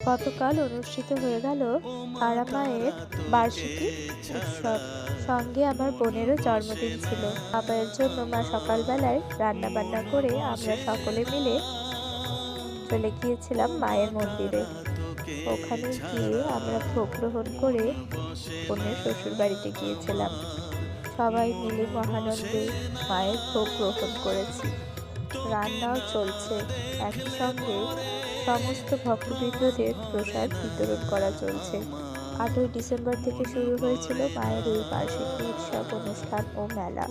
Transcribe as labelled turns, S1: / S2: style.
S1: গতকাল অনুষ্ঠিত হয়ে গেল তারা মায়ের বার্ষিকী উৎসব। সঙ্গে আমার বোনেরও জন্মদিন ছিল। বাবার জন্য মা সকালবেলায় রান্না বান্না করে আমরা সকলে মিলে চলে গিয়েছিলাম মায়ের মন্দিরে। ওখানে গিয়ে আমরা ভোগ গ্রহণ করে বোনের শ্বশুর বাড়িতে গিয়েছিলাম। সবাই মিলে মহানন্দে মায়ের ভোগ গ্রহণ করেছি। রান্নাও চলছে, একই সঙ্গে সমস্ত ভক্তবৃন্দদের প্রসাদ বিতরণ করা চলছে। 8ই ডিসেম্বর থেকে শুরু হয়েছিল মায়ের এই বার্ষিকী উৎসব অনুষ্ঠান ও মেলা।